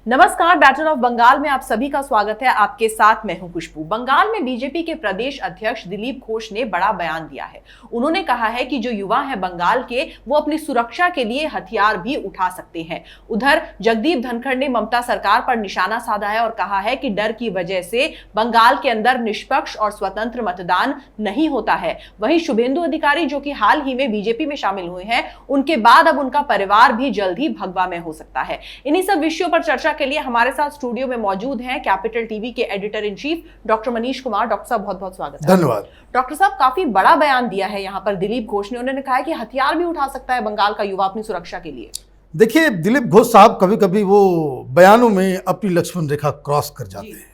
नमस्कार, battle of Bengal में आप सभी का स्वागत है। आपके साथ मैं हूं खुशबू। बंगाल में बीजेपी के प्रदेश अध्यक्ष दिलीप घोष ने बड़ा बयान दिया है। उन्होंने कहा है कि जो युवा हैं बंगाल के, वो अपनी सुरक्षा के लिए हथियार भी उठा सकते हैं। उधर जगदीप धनखड़ ने ममता सरकार पर निशाना साधा है और कहा है कि डर की वजह से बंगाल के अंदर निष्पक्ष और स्वतंत्र मतदान नहीं होता है। वहीं शुभेंदु अधिकारी, जो कि हाल ही में बीजेपी में शामिल हुए हैं, उनके बाद अब उनका परिवार भी जल्द ही भगवा में हो सकता है। इन्हीं सब विषयों पर चर्चा के लिए हमारे साथ स्टूडियो में मौजूद हैं कैपिटल टीवी के editor in chief doctor Manish Kumar. Doctor साहब, बहुत बहुत स्वागत है। धन्यवाद। डॉक्टर साहब, काफी बड़ा बयान दिया है यहाँ पर दिलीप घोष ने। उन्होंने कहा है कि हथियार भी उठा सकता है बंगाल का युवा अपनी सुरक्षा के लिए। देखिए, दिलीप घोष साहब कभी कभी वो बयानों में अपनी लक्ष्मण रेखा क्रॉस कर जाते हैं,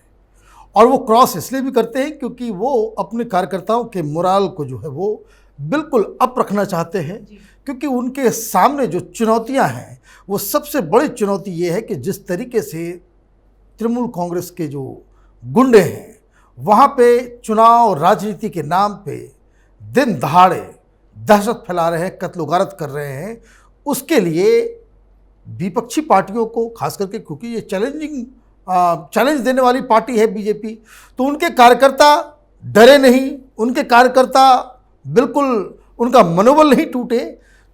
और वो क्रॉस इसलिए भी करते हैं क्योंकि वो अपने कार्यकर्ताओं के मोराल को जो है वो बिल्कुल अप रखना चाहते हैं। क्योंकि उनके सामने जो चुनौतियां हैं, वो सबसे बड़ी चुनौती ये है कि जिस तरीके से तृणमूल कांग्रेस के जो गुंडे हैं, वहाँ पे चुनाव राजनीति के नाम पे दिन दहाड़े दहशत फैला रहे हैं, कत्ल गारत कर रहे हैं। उसके लिए विपक्षी पार्टियों को, खास करके क्योंकि ये चैलेंज देने वाली पार्टी है बीजेपी, तो उनके कार्यकर्ता डरे नहीं, उनके कार्यकर्ता बिल्कुल उनका मनोबल नहीं टूटे।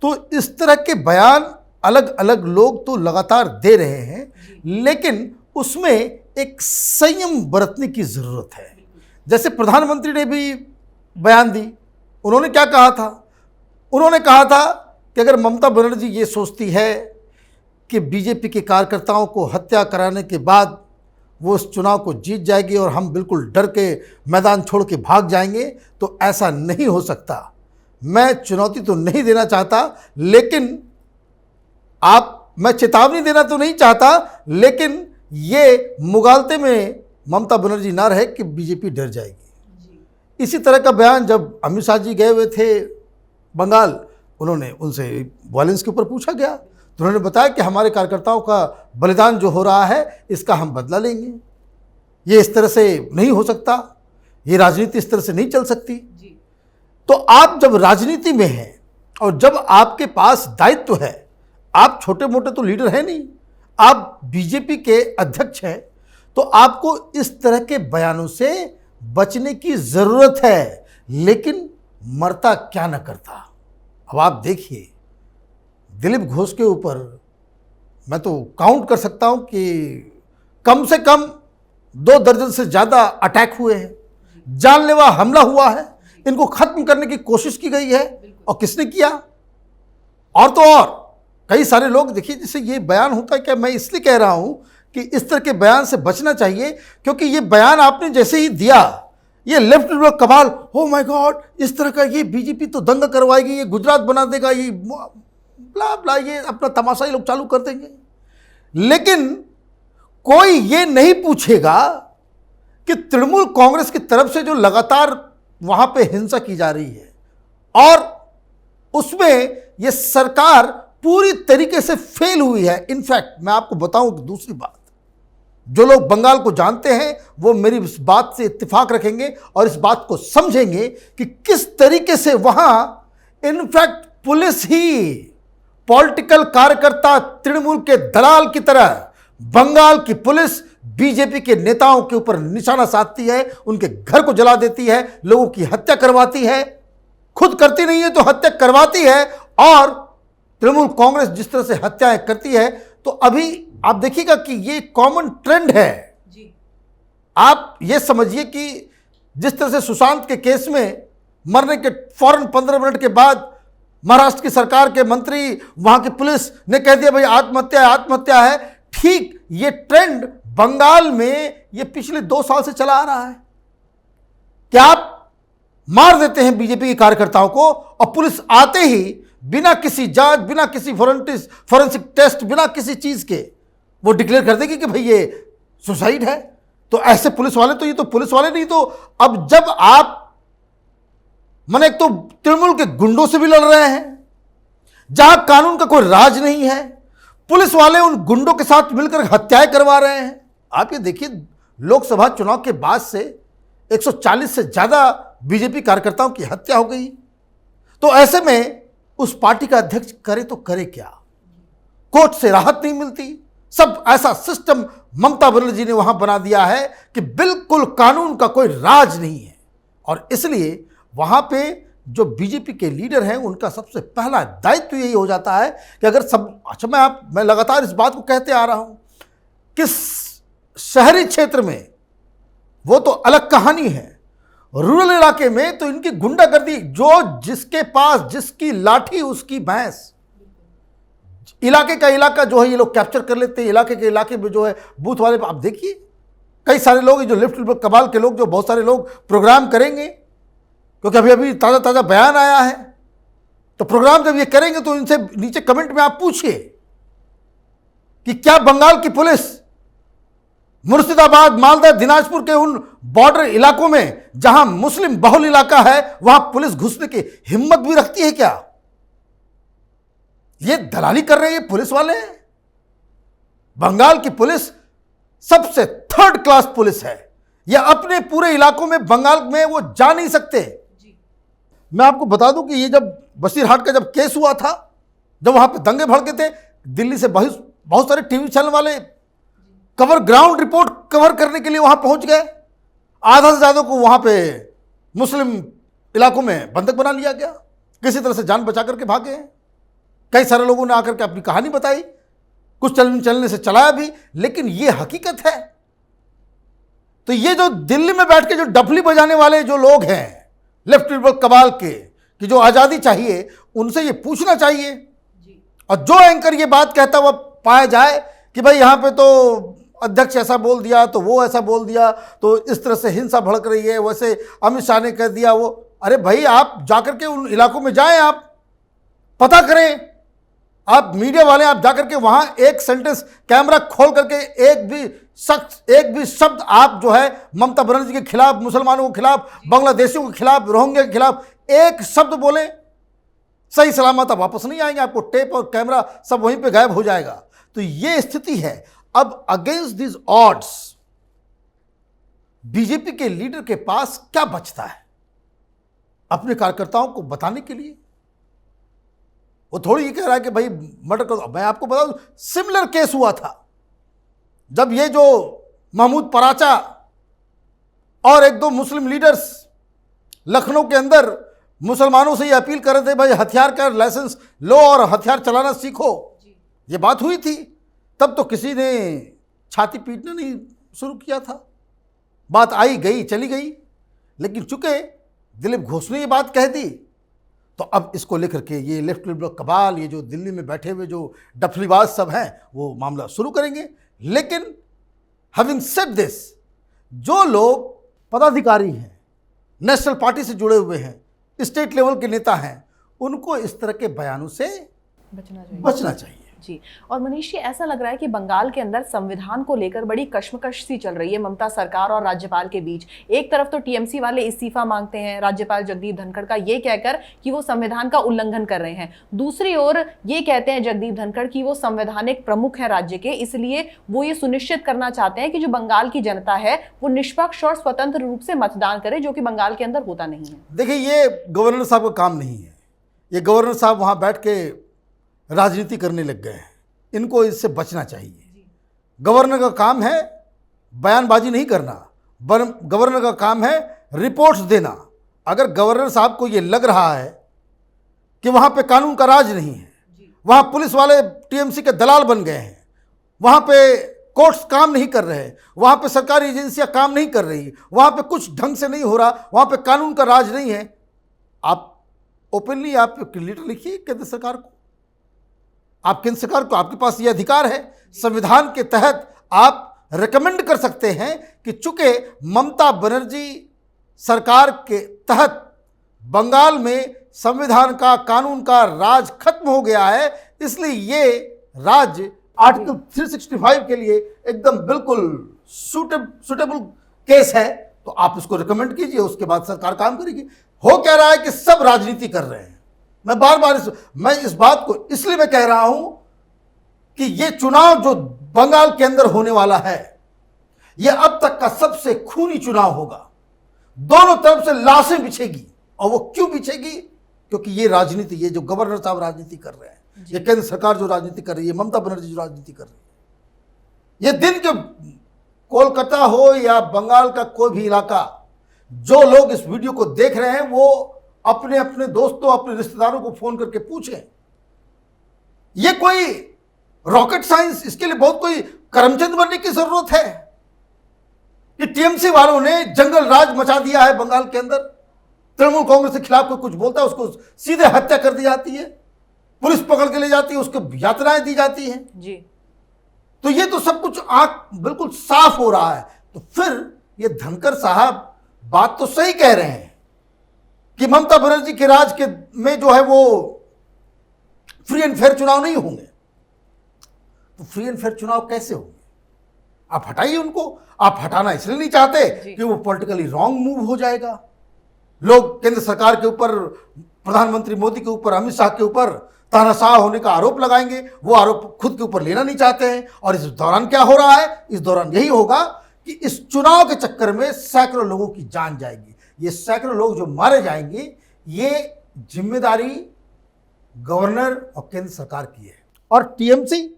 तो इस तरह के बयान अलग अलग लोग तो लगातार दे रहे हैं, लेकिन उसमें एक संयम बरतने की ज़रूरत है। जैसे प्रधानमंत्री ने भी बयान दी, उन्होंने क्या कहा था? उन्होंने कहा था कि अगर ममता बनर्जी ये सोचती है कि बीजेपी के कार्यकर्ताओं को हत्या कराने के बाद वो इस चुनाव को जीत जाएगी और हम बिल्कुल डर के मैदान छोड़ के भाग जाएंगे, तो ऐसा नहीं हो सकता। मैं चुनौती तो नहीं देना चाहता, लेकिन मैं चेतावनी देना तो नहीं चाहता, लेकिन ये मुगालते में ममता बनर्जी ना रहे कि बीजेपी डर जाएगी। इसी तरह का बयान जब अमित शाह जी गए हुए थे बंगाल, उन्होंने उनसे वायलेंस के ऊपर पूछा गया, तो उन्होंने बताया कि हमारे कार्यकर्ताओं का बलिदान जो हो रहा है, इसका हम बदला लेंगे। ये इस तरह से नहीं हो सकता, ये राजनीति इस तरह से नहीं चल सकती। तो आप जब राजनीति में हैं और जब आपके पास दायित्व है, आप छोटे मोटे तो लीडर हैं नहीं, आप बीजेपी के अध्यक्ष हैं, तो आपको इस तरह के बयानों से बचने की ज़रूरत है। लेकिन मरता क्या न करता। अब आप देखिए, दिलीप घोष के ऊपर मैं तो काउंट कर सकता हूं कि कम से कम 2 दर्जन से ज़्यादा अटैक हुए हैं, जानलेवा हमला हुआ है, इनको खत्म करने की कोशिश की गई है। और किसने किया? और तो और कई सारे लोग, देखिए, जैसे ये बयान होता है, क्या मैं इसलिए कह रहा हूं कि इस तरह के बयान से बचना चाहिए, क्योंकि ये बयान आपने जैसे ही दिया, ये लेफ्ट विंग कमाल, ओ माय गॉड, इस तरह का ये बीजेपी तो दंगा करवाएगी, ये गुजरात बना देगा, ये ब्ला ब्ला, ये अपना तमाशा ही लोग चालू कर देंगे। लेकिन कोई ये नहीं पूछेगा कि तृणमूल कांग्रेस की तरफ से जो लगातार वहां पे हिंसा की जा रही है, और उसमें ये सरकार पूरी तरीके से फेल हुई है। इनफैक्ट मैं आपको बताऊं कि दूसरी बात, जो लोग बंगाल को जानते हैं वो मेरी इस बात से इत्तेफाक रखेंगे और इस बात को समझेंगे कि किस तरीके से वहां इनफैक्ट पुलिस ही पॉलिटिकल कार्यकर्ता, तृणमूल के दलाल की तरह बंगाल की पुलिस बीजेपी के नेताओं के ऊपर निशाना साधती है, उनके घर को जला देती है, लोगों की हत्या करवाती है। खुद करती नहीं है तो हत्या करवाती है। और तृणमूल कांग्रेस जिस तरह से हत्याएं करती है, तो अभी आप देखिएगा कि ये कॉमन ट्रेंड है जी। आप ये समझिए कि जिस तरह से सुशांत के केस में मरने के फौरन 15 मिनट के बाद महाराष्ट्र की सरकार के मंत्री, वहां की पुलिस ने कह दिया भाई आत्महत्या है, ठीक ये ट्रेंड बंगाल में ये पिछले 2 साल से चला आ रहा है कि आप मार देते हैं बीजेपी के कार्यकर्ताओं को, और पुलिस आते ही बिना किसी जांच, बिना किसी फॉरेंसिक टेस्ट, बिना किसी चीज के वो डिक्लेयर कर देगी कि भाई ये सुसाइड है। तो ऐसे पुलिस वाले, तो ये तो पुलिस वाले नहीं, तो अब जब आप एक तो तृणमूल के गुंडों से भी लड़ रहे हैं, जहां कानून का कोई राज नहीं है, पुलिस वाले उन गुंडों के साथ मिलकर हत्याएं करवा रहे हैं। आप ये देखिए, लोकसभा चुनाव के बाद से 140 से ज्यादा बीजेपी कार्यकर्ताओं की हत्या हो गई। तो ऐसे में उस पार्टी का अध्यक्ष करे तो करे क्या? कोर्ट से राहत नहीं मिलती, सब ऐसा सिस्टम ममता बनर्जी ने वहां बना दिया है कि बिल्कुल कानून का कोई राज नहीं है। और इसलिए वहां पे जो बीजेपी के लीडर हैं उनका सबसे पहला दायित्व यही हो जाता है कि अगर सब अच्छा, मैं लगातार इस बात को कहते आ रहा हूं कि शहरी क्षेत्र में वो तो अलग कहानी है, रूरल इलाके में तो इनकी गुंडागर्दी, जो जिसके पास जिसकी लाठी उसकी भैंस, इलाके का इलाका जो है ये लोग कैप्चर कर लेते हैं। इलाके के इलाके में जो है बूथ वाले आप देखिए कई सारे लोग जो लेफ्ट कबाल के लोग, जो बहुत सारे लोग प्रोग्राम करेंगे, क्योंकि अभी अभी ताज़ा ताज़ा बयान आया है, तो प्रोग्राम जब ये करेंगे तो इनसे नीचे कमेंट में आप पूछिए कि क्या बंगाल की पुलिस मुर्शिदाबाद, मालदा, दिनाजपुर के उन बॉर्डर इलाकों में जहां मुस्लिम बहुल इलाका है वहां पुलिस घुसने की हिम्मत भी रखती है क्या? ये दलाली कर रहे हैं पुलिस वाले। बंगाल की पुलिस सबसे थर्ड क्लास पुलिस है। ये अपने पूरे इलाकों में बंगाल में वो जा नहीं सकते। मैं आपको बता दूं कि ये जब बसीरहाट का जब केस हुआ था, जब वहां पे दंगे भड़के थे, दिल्ली से बहुत सारे टीवी चैनल वाले ग्राउंड रिपोर्ट कवर करने के लिए वहां पहुंच गए। आधा से ज्यादा को वहां पे मुस्लिम इलाकों में बंधक बना लिया गया, किसी तरह से जान बचा करके भागे हैं। कई सारे लोगों ने आकर के अपनी कहानी बताई, कुछ चलने से चलाया भी, लेकिन ये हकीकत है। तो ये जो दिल्ली में बैठ के जो डफली बजाने वाले जो लोग हैं लेफ्ट लिबरल कबाल के, कि जो आज़ादी चाहिए, उनसे ये पूछना चाहिए। और जो एंकर ये बात कहता हुआ पाया जाए कि भाई यहाँ पे तो अध्यक्ष ऐसा बोल दिया, तो वो ऐसा बोल दिया, तो इस तरह से हिंसा भड़क रही है, वैसे अमित शाह ने कह दिया वो, अरे भाई आप जाकर के उन इलाकों में जाएं, आप पता करें। आप मीडिया वाले आप जाकर के वहां एक सेंटेंस कैमरा खोल करके एक भी शब्द आप जो है ममता बनर्जी के खिलाफ, मुसलमानों के खिलाफ, बांग्लादेशियों के खिलाफ, रोहिंग्या के खिलाफ एक शब्द बोले, सही सलामत आप वापस नहीं आएंगे। आपको टेप और कैमरा सब वहीं पे गायब हो जाएगा। तो ये स्थिति है। अब अगेंस्ट दिस ऑड्स बीजेपी के लीडर के पास क्या बचता है अपने कार्यकर्ताओं को बताने के लिए? वो थोड़ी ये कह रहा है कि भाई मर्डर कर दो। मैं आपको बताऊं, सिमिलर केस हुआ था जब ये जो महमूद पराचा और एक दो मुस्लिम लीडर्स लखनऊ के अंदर मुसलमानों से ये अपील कर रहे थे, भाई हथियार का लाइसेंस लो और हथियार चलाना सीखो। ये बात हुई थी, तब तो किसी ने छाती पीटना नहीं शुरू किया था। बात आई गई चली गई, लेकिन चूंकि दिलीप घोष ने ये बात कह दी, तो अब इसको लेकर के ये लेफ्ट लिबरल कबाल, ये जो दिल्ली में बैठे हुए जो डफलीबाज सब हैं, वो मामला शुरू करेंगे। लेकिन हैविंग सेड दिस, जो लोग पदाधिकारी हैं, नेशनल पार्टी से जुड़े हुए हैं, स्टेट लेवल के नेता हैं, उनको इस तरह के बयानों से बचना चाहिए। जी। और मनीष जी, ऐसा लग रहा है कि बंगाल के अंदर संविधान को लेकर बड़ी कश्मकश सी चल रही है ममता सरकार और राज्यपाल के बीच। एक तरफ तो टीएमसी वाले इस्तीफा मांगते हैं राज्यपाल जगदीप धनखड़ का, ये कहकर कि वो संविधान का उल्लंघन कर रहे हैं। दूसरी ओर ये कहते हैं जगदीप धनखड़ कि वो संवैधानिक प्रमुख है राज्य के, इसलिए वो ये सुनिश्चित करना चाहते हैं कि जो बंगाल की जनता है वो निष्पक्ष और स्वतंत्र रूप से मतदान करे, जो कि बंगाल के अंदर होता नहीं है। देखिए, ये गवर्नर साहब का काम नहीं है। ये गवर्नर साहब वहां बैठ के राजनीति करने लग गए हैं। इनको इससे बचना चाहिए। गवर्नर का काम है बयानबाजी नहीं करना, गवर्नर का काम है रिपोर्ट्स देना। अगर गवर्नर साहब को ये लग रहा है कि वहाँ पे कानून का राज नहीं है, वहाँ पुलिस वाले टीएमसी के दलाल बन गए हैं, वहाँ पे कोर्ट्स काम नहीं कर रहे, वहाँ पे सरकारी एजेंसियाँ काम नहीं कर रही, वहाँ पे कुछ ढंग से नहीं हो रहा, वहाँ पे कानून का राज नहीं है, आप ओपनली आप लीटर लिखिए केंद्र सरकार को। आप केंद्र सरकार को, आपके पास ये अधिकार है, संविधान के तहत आप रिकमेंड कर सकते हैं कि चूंकि ममता बनर्जी सरकार के तहत बंगाल में संविधान का, कानून का राज खत्म हो गया है, इसलिए ये राज्य आर्टिकल 365 के लिए एकदम बिल्कुल सुटेबल केस है। तो आप इसको रिकमेंड कीजिए, उसके बाद सरकार काम करेगी। हो क्या रहा है कि सब राजनीति कर रहे हैं। मैं बार बार मैं इस बात को इसलिए मैं कह रहा हूं कि ये चुनाव जो बंगाल के अंदर होने वाला है, ये अब तक का सबसे खूनी चुनाव होगा। दोनों तरफ से लाशें बिछेगी। और वो क्यों बिछेगी? क्योंकि ये राजनीति, ये जो गवर्नर साहब राजनीति कर रहे हैं, ये केंद्र सरकार जो राजनीति कर रही है, ममता बनर्जी जो राजनीति कर रही है, ये दिन के कोलकाता हो या बंगाल का कोई भी इलाका, जो लोग इस वीडियो को देख रहे हैं वो अपने अपने दोस्तों, अपने रिश्तेदारों को फोन करके पूछें। ये कोई रॉकेट साइंस, इसके लिए बहुत कोई करमचंद बनने की जरूरत है कि टीएमसी वालों ने जंगल राज मचा दिया है बंगाल के अंदर। तृणमूल कांग्रेस के खिलाफ कोई कुछ बोलता है उसको सीधे हत्या कर दी जाती है, पुलिस पकड़ के ले जाती है, उसको यातनाएं दी जाती हैं जी। तो ये तो सब कुछ आंख बिल्कुल साफ हो रहा है। तो फिर ये धनखड़ साहब बात तो सही कह रहे हैं कि ममता बनर्जी के राज के में जो है वो फ्री एंड फेयर चुनाव नहीं होंगे। तो फ्री एंड फेयर चुनाव कैसे होंगे? आप हटाइए उनको। आप हटाना इसलिए नहीं चाहते कि वो पॉलिटिकली रॉन्ग मूव हो जाएगा। लोग केंद्र सरकार के ऊपर, प्रधानमंत्री मोदी के ऊपर, अमित शाह के ऊपर तानाशाह होने का आरोप लगाएंगे। वो आरोप खुद के ऊपर लेना नहीं चाहते हैं। और इस दौरान क्या हो रहा है? इस दौरान यही होगा कि इस चुनाव के चक्कर में सैकड़ों लोगों की जान जाएगी। ये सैकड़ों लोग जो मारे जाएंगे, ये जिम्मेदारी गवर्नर और केंद्र सरकार की है। और टीएमसी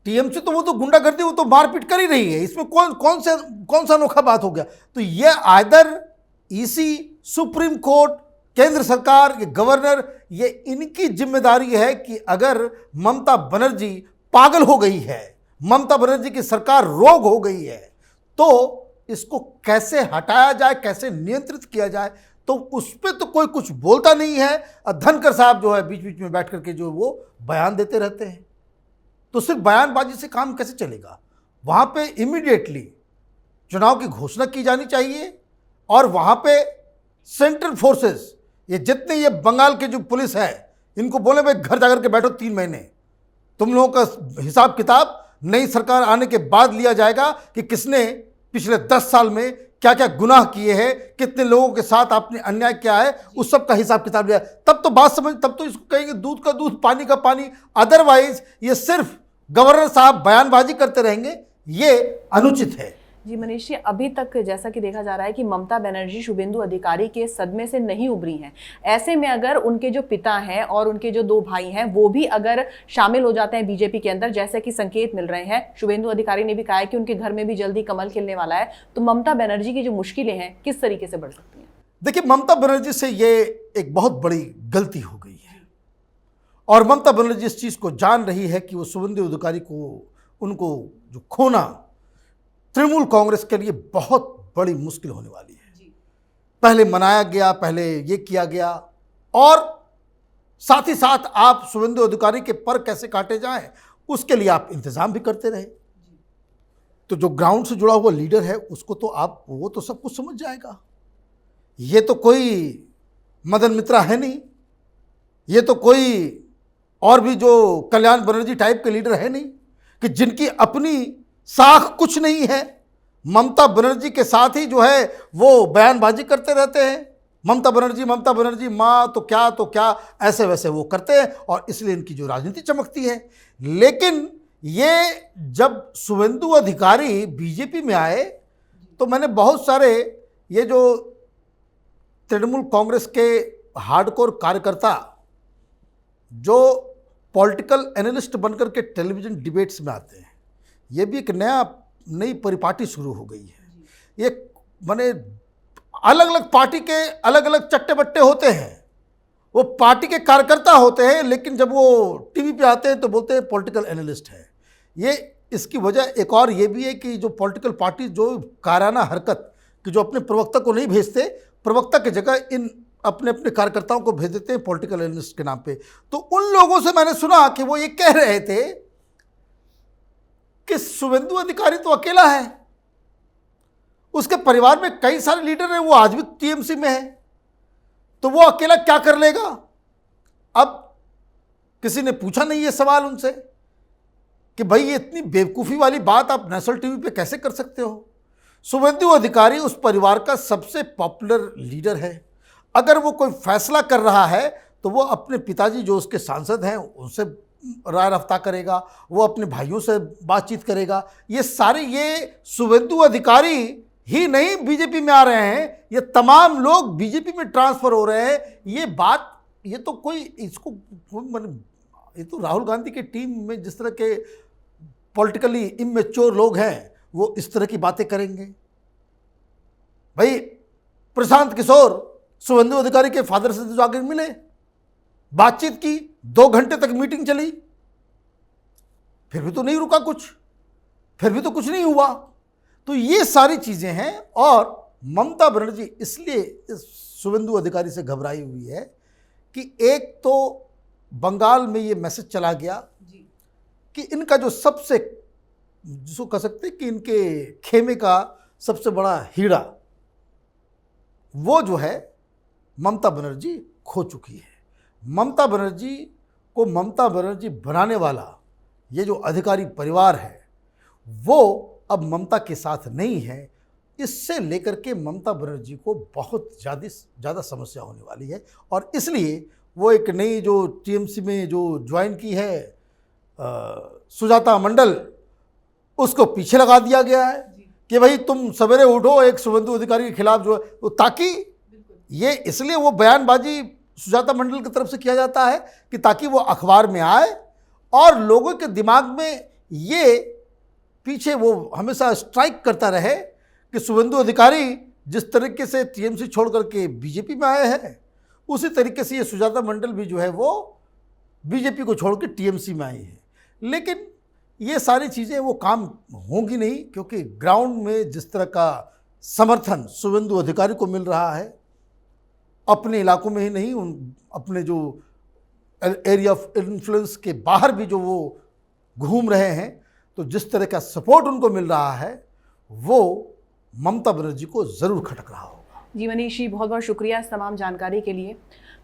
तो वो तो गुंडागर्दी, वो तो मारपीट कर ही रही है। इसमें कौन सा अनोखा बात हो गया? तो ये आइदर ईसी, सुप्रीम कोर्ट, केंद्र सरकार, ये गवर्नर, ये इनकी जिम्मेदारी है कि अगर ममता बनर्जी पागल हो गई है, ममता बनर्जी की सरकार रोग हो गई है, तो इसको कैसे हटाया जाए, कैसे नियंत्रित किया जाए। तो उस पर तो कोई कुछ बोलता नहीं है। धनखड़ साहब जो है बीच बीच में बैठ करके जो वो बयान देते रहते हैं। तो सिर्फ बयानबाजी से काम कैसे चलेगा? वहाँ पे इमीडिएटली चुनाव की घोषणा की जानी चाहिए और वहाँ पे सेंट्रल फोर्सेस, ये जितने ये बंगाल के जो पुलिस है, इनको बोले भाई घर जाकर के बैठो 3 महीने, तुम लोगों का हिसाब किताब नई सरकार आने के बाद लिया जाएगा कि किसने पिछले 10 साल में क्या क्या गुनाह किए हैं, कितने लोगों के साथ आपने अन्याय किया है, उस सब का हिसाब किताब लिया। तब तो बात समझ, तब तो इसको कहेंगे दूध का दूध, पानी का पानी। अदरवाइज ये सिर्फ गवर्नर साहब बयानबाजी करते रहेंगे, ये अनुचित है। जी मनीष जी, अभी तक जैसा कि देखा जा रहा है कि ममता बनर्जी शुभेंदु अधिकारी के सदमे से नहीं उभरी हैं। ऐसे में अगर उनके जो पिता हैं और उनके जो 2 भाई हैं वो भी अगर शामिल हो जाते हैं बीजेपी के अंदर, जैसे कि संकेत मिल रहे हैं, शुभेंदु अधिकारी ने भी कहा है कि उनके घर में भी जल्दी कमल खिलने वाला है, तो ममता बनर्जी की जो मुश्किलें हैं किस तरीके से बढ़ सकती हैं? देखिए, ममता बनर्जी से ये एक बहुत बड़ी गलती हो गई है और ममता बनर्जी इस चीज़ को जान रही है कि वो शुभेंदु अधिकारी को, उनको जो खोना तृणमूल कांग्रेस के लिए बहुत बड़ी मुश्किल होने वाली है। पहले मनाया गया, पहले ये किया गया, और साथ ही साथ आप शुभेंदु अधिकारी के पर कैसे काटे जाएं उसके लिए आप इंतजाम भी करते रहे। तो जो ग्राउंड से जुड़ा हुआ लीडर है उसको तो आप, वो तो सब कुछ समझ जाएगा। ये तो कोई मदन मित्रा है नहीं, ये तो कोई और भी जो कल्याण बनर्जी टाइप के लीडर है नहीं कि जिनकी अपनी साख कुछ नहीं है। ममता बनर्जी के साथ ही जो है वो बयानबाजी करते रहते हैं। ममता बनर्जी माँ तो क्या ऐसे वैसे वो करते हैं और इसलिए इनकी जो राजनीति चमकती है। लेकिन ये जब शुभेंदु अधिकारी बीजेपी में आए तो मैंने बहुत सारे ये जो तृणमूल कांग्रेस के हार्डकोर कार्यकर्ता जो पॉलिटिकल एनालिस्ट बनकर के टेलीविज़न डिबेट्स में आते हैं, ये भी एक नई परिपाटी शुरू हो गई है। ये माने अलग अलग पार्टी के अलग अलग चट्टे बट्टे होते हैं, वो पार्टी के कार्यकर्ता होते हैं, लेकिन जब वो टीवी पे आते हैं तो बोलते हैं पॉलिटिकल एनालिस्ट है। ये इसकी वजह एक और ये भी है कि जो पॉलिटिकल पार्टी जो कायराना हरकत कि जो अपने प्रवक्ता को नहीं भेजते, प्रवक्ता की जगह इन अपने अपने कार्यकर्ताओं को भेज देते हैं पॉलिटिकल एनालिस्ट के नाम पे। तो उन लोगों से मैंने सुना कि वो ये कह रहे थे कि शुभेंदु अधिकारी तो अकेला है, उसके परिवार में कई सारे लीडर हैं, वो आज भी टीएमसी में है, तो वो अकेला क्या कर लेगा। अब किसी ने पूछा नहीं ये सवाल उनसे कि भाई ये इतनी बेवकूफ़ी वाली बात आप नेशनल टीवी पे कैसे कर सकते हो। शुभेंदु अधिकारी उस परिवार का सबसे पॉपुलर लीडर है। अगर वो कोई फैसला कर रहा है तो वो अपने पिताजी जो उसके सांसद हैं उनसे राय रफ्ता करेगा, वो अपने भाइयों से बातचीत करेगा। ये सारे, ये शुभेंदु अधिकारी ही नहीं बीजेपी में आ रहे हैं, ये तमाम लोग बीजेपी में ट्रांसफ़र हो रहे हैं। ये बात, ये तो कोई इसको ये तो राहुल गांधी की टीम में जिस तरह के पॉलिटिकली इमेच्योर लोग हैं वो इस तरह की बातें करेंगे? भाई प्रशांत किशोर शुभेंदु अधिकारी के फादर से तो जाकर मिले, बातचीत की, 2 घंटे तक मीटिंग चली, फिर भी तो नहीं रुका कुछ, फिर भी तो कुछ नहीं हुआ। तो ये सारी चीजें हैं और ममता बनर्जी इसलिए इस शुभेंदु अधिकारी से घबराई हुई है कि एक तो बंगाल में ये मैसेज चला गया कि इनका जो सबसे, जिसको कह सकते हैं कि इनके खेमे का सबसे बड़ा हीरा, वो जो है ममता बनर्जी खो चुकी है। ममता बनर्जी को ममता बनर्जी बनाने वाला ये जो अधिकारी परिवार है वो अब ममता के साथ नहीं है। इससे लेकर के ममता बनर्जी को बहुत ज़्यादा समस्या होने वाली है और इसलिए वो एक नई जो टीएमसी में जो ज्वाइन की है सुजाता मंडल, उसको पीछे लगा दिया गया है कि भाई तुम सवेरे उठो एक शुभेंदु अधिकारी के खिलाफ जो है वो, ताकि ये इसलिए वो बयानबाजी सुजाता मंडल की तरफ से किया जाता है कि ताकि वो अखबार में आए और लोगों के दिमाग में ये पीछे वो हमेशा स्ट्राइक करता रहे कि शुभेंदु अधिकारी जिस तरीके से टीएमसी छोड़ करके बीजेपी में आए हैं उसी तरीके से ये सुजाता मंडल भी जो है वो बीजेपी को छोड़ के टीएमसी में आई है। लेकिन ये सारी चीज़ें वो काम होंगी नहीं, क्योंकि ग्राउंड में जिस तरह का समर्थन शुभेंदु अधिकारी को मिल रहा है, अपने इलाकों में ही नहीं, उन अपने जो एरिया ऑफ इन्फ्लुएंस के बाहर भी जो वो घूम रहे हैं, तो जिस तरह का सपोर्ट उनको मिल रहा है वो ममता बनर्जी को ज़रूर खटक रहा होगा। जी मनीष जी, बहुत बहुत शुक्रिया इस तमाम जानकारी के लिए।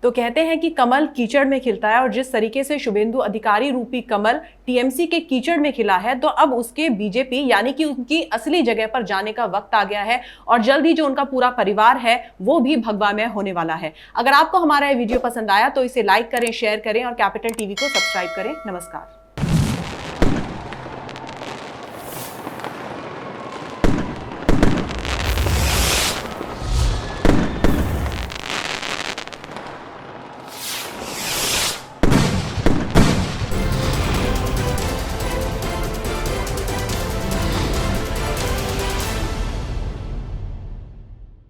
तो कहते हैं कि कमल कीचड़ में खिलता है और जिस तरीके से शुभेंदु अधिकारी रूपी कमल टीएमसी के कीचड़ में खिला है, तो अब उसके बीजेपी यानी कि उनकी असली जगह पर जाने का वक्त आ गया है और जल्द ही जो उनका पूरा परिवार है वो भी भगवामय होने वाला है। अगर आपको हमारा ये वीडियो पसंद आया तो इसे लाइक करें, शेयर करें और कैपिटल टीवी को सब्सक्राइब करें। नमस्कार।